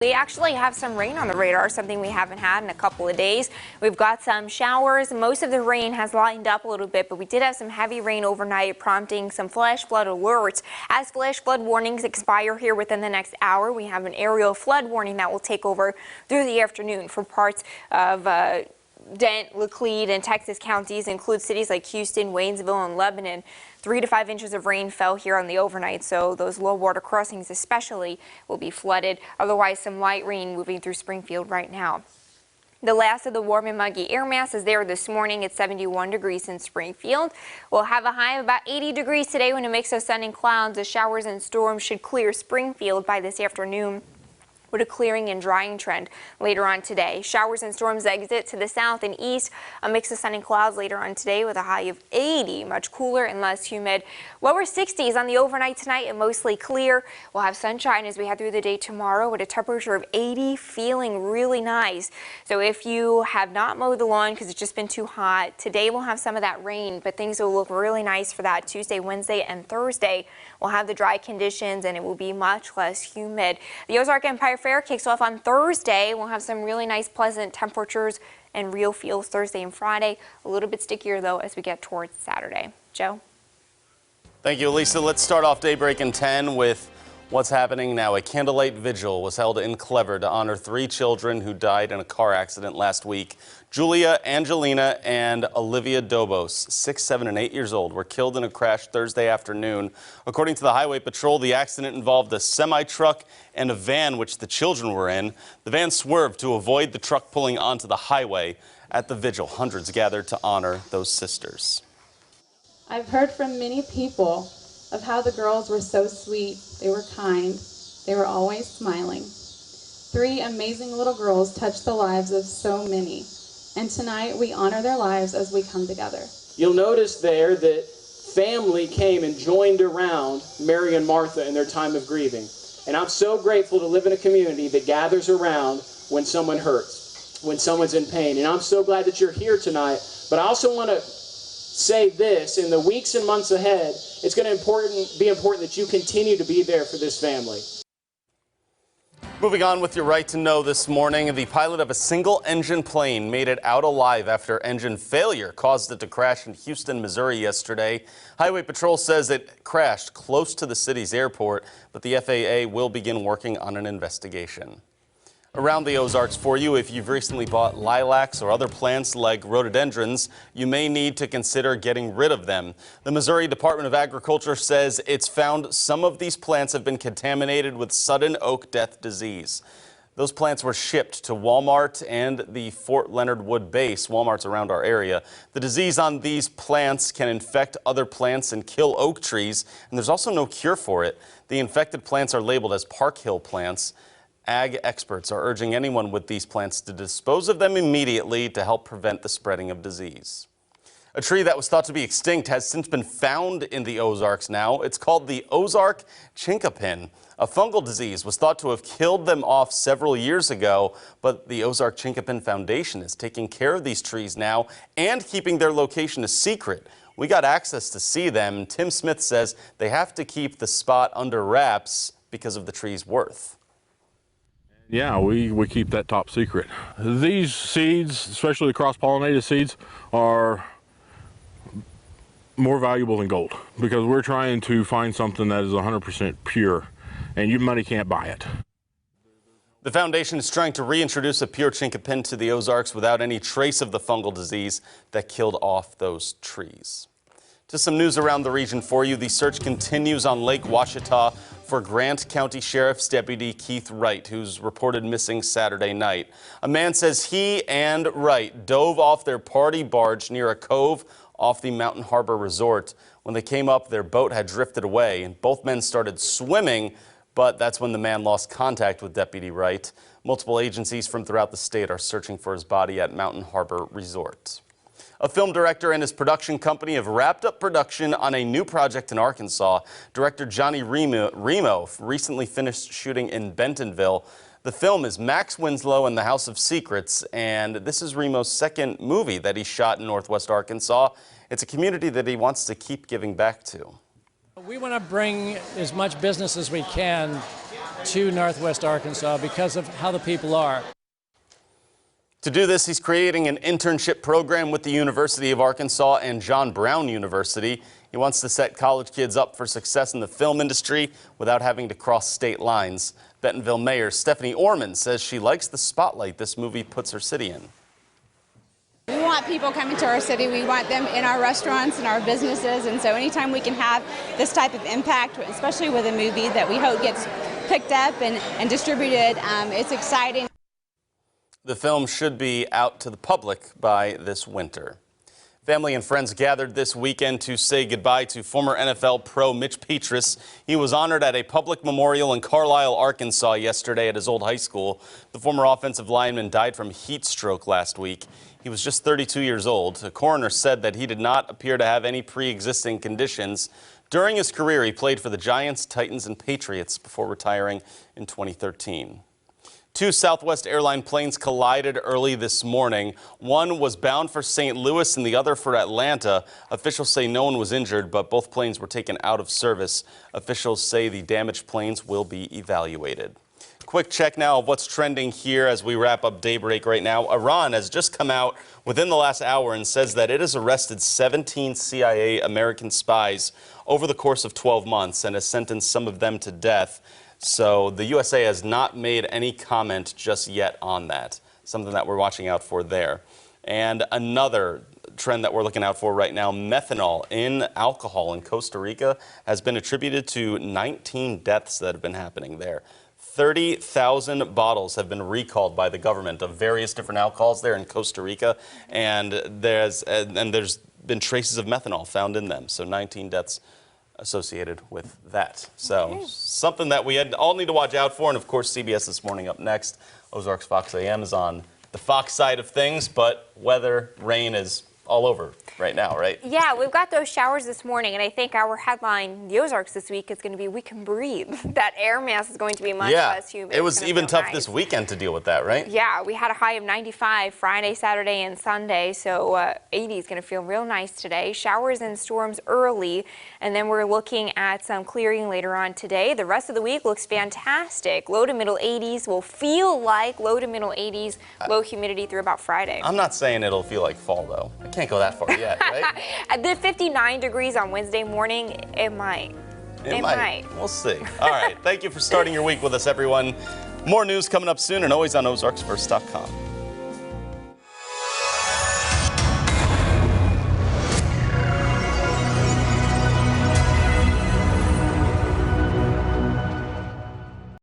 We actually have some rain on the radar, something we haven't had in a couple of days. We've got some showers. Most of the rain has lightened up a little bit, but we did have some heavy rain overnight, prompting some flash flood alerts. As flash flood warnings expire here within the next hour, we have an aerial flood warning that will take over through the afternoon for parts of Dent, Laclede, and Texas counties, include cities like Houston, Waynesville, and Lebanon. 3 to 5 inches of rain fell here on the overnight, so those low water crossings especially will be flooded. Otherwise, some light rain moving through Springfield right now. The last of the warm and muggy air mass is there this morning at 71 degrees in Springfield. We'll have a high of about 80 degrees today when a mix of sun and clouds. The showers and storms should clear Springfield by this afternoon, with a clearing and drying trend later on today. Showers and storms exit to the south and east. A mix of sun and clouds later on today with a high of 80, much cooler and less humid. Lower 60s on the overnight tonight and mostly clear. We'll have sunshine as we head through the day tomorrow with a temperature of 80, feeling really nice. So if you have not mowed the lawn because it's just been too hot, today we'll have some of that rain, but things will look really nice for that Tuesday, Wednesday, and Thursday. We'll have the dry conditions and it will be much less humid. The Ozark Empire Fair kicks off on Thursday. We'll have some really nice, pleasant temperatures and real feels Thursday and Friday. A little bit stickier, though, as we get towards Saturday. Joe? Thank you, Elisa. Let's start off Daybreak in 10 with what's happening now. A candlelight vigil was held in Clever to honor 3 children who died in a car accident last week. Julia, Angelina, and Olivia Dobos, 6, 7, and 8 years old, were killed in a crash Thursday afternoon. According to the Highway Patrol, the accident involved a semi-truck and a van which the children were in. The van swerved to avoid the truck pulling onto the highway. At the vigil, hundreds gathered to honor those sisters. I've heard from many people of how the girls were so sweet, they were kind, they were always smiling. 3 amazing little girls touched the lives of so many, and tonight we honor their lives as we come together. You'll notice there that family came and joined around Mary and Martha in their time of grieving. And I'm so grateful to live in a community that gathers around when someone hurts, when someone's in pain. And I'm so glad that you're here tonight. But I also want to say this, in the weeks and months ahead, it's going to be important that you continue to be there for this family. Moving on with your right to know this morning, the pilot of a single-engine plane made it out alive after engine failure caused it to crash in Houston, Missouri yesterday. Highway Patrol says it crashed close to the city's airport, but the FAA will begin working on an investigation. Around the Ozarks for you, if you've recently bought lilacs or other plants like rhododendrons, you may need to consider getting rid of them. The Missouri Department of Agriculture says it's found some of these plants have been contaminated with sudden oak death disease. Those plants were shipped to Walmart and the Fort Leonard Wood base. Walmart's around our area. The disease on these plants can infect other plants and kill oak trees, and there's also no cure for it. The infected plants are labeled as Park Hill plants. Ag experts are urging anyone with these plants to dispose of them immediately to help prevent the spreading of disease. A tree that was thought to be extinct has since been found in the Ozarks now. It's called the Ozark chinkapin. A fungal disease was thought to have killed them off several years ago, but the Ozark Chinkapin Foundation is taking care of these trees now and keeping their location a secret. We got access to see them. Tim Smith says they have to keep the spot under wraps because of the tree's worth. Yeah, we keep that top secret. These seeds, especially the cross-pollinated seeds, are more valuable than gold because we're trying to find something that is 100% pure, and your money can't buy it. The foundation is trying to reintroduce a pure chinkapin to the Ozarks without any trace of the fungal disease that killed off those trees. To some news around the region for you, the search continues on Lake Ouachita for Grant County Sheriff's Deputy Keith Wright, who's reported missing Saturday night. A man says he and Wright dove off their party barge near a cove off the Mountain Harbor Resort. When they came up, their boat had drifted away, and both men started swimming, but that's when the man lost contact with Deputy Wright. Multiple agencies from throughout the state are searching for his body at Mountain Harbor Resort. A film director and his production company have wrapped up production on a new project in Arkansas. Director Johnny Remo recently finished shooting in Bentonville. The film is Max Winslow and the House of Secrets, and this is Remo's second movie that he shot in Northwest Arkansas. It's a community that he wants to keep giving back to. We want to bring as much business as we can to Northwest Arkansas because of how the people are. To do this, he's creating an internship program with the University of Arkansas and John Brown University. He wants to set college kids up for success in the film industry without having to cross state lines. Bentonville Mayor Stephanie Orman says she likes the spotlight this movie puts her city in. We want people coming to our city. We want them in our restaurants and our businesses. And so anytime we can have this type of impact, especially with a movie that we hope gets picked up and distributed, it's exciting. The film should be out to the public by this winter. Family and friends gathered this weekend to say goodbye to former NFL pro Mitch Petrus. He was honored at a public memorial in Carlisle, Arkansas yesterday at his old high school. The former offensive lineman died from heat stroke last week. He was just 32 years old. A coroner said that he did not appear to have any pre-existing conditions. During his career, he played for the Giants, Titans, and Patriots before retiring in 2013. Two Southwest airline planes collided early this morning. One was bound for St. Louis and the other for Atlanta. Officials say no one was injured, but both planes were taken out of service. Officials say the damaged planes will be evaluated. Quick check now of what's trending here as we wrap up Daybreak right now. Iran has just come out within the last hour and says that it has arrested 17 CIA American spies over the course of 12 months and has sentenced some of them to death. So the USA has not made any comment just yet on that, something that we're watching out for there. And another trend that we're looking out for right now, methanol in alcohol in Costa Rica has been attributed to 19 deaths that have been happening there. 30,000 bottles have been recalled by the government of various different alcohols there in Costa Rica, and there's been traces of methanol found in them, so 19 deaths associated with that. So something that we all need to watch out for. And of course, CBS This Morning up next. Ozarks Fox AM is on the Fox side of things, but weather, rain is all over right now, right? Yeah, we've got those showers this morning, and I think our headline, the Ozarks this week, is going to be "We Can Breathe." That air mass is going to be much less humid. It was even tough this weekend to deal with that, right? Yeah, we had a high of 95 Friday, Saturday, and Sunday, so 80 is going to feel real nice today. Showers and storms early, and then we're looking at some clearing later on today. The rest of the week looks fantastic. Low to middle 80s will feel like low to middle 80s, low humidity through about Friday. I'm not saying it'll feel like fall, though. I can't go that far yet, right? At the 59 degrees on Wednesday morning, it might. It might. We'll see. All right. Thank you for starting your week with us, everyone. More news coming up soon and always on ozarksfirst.com.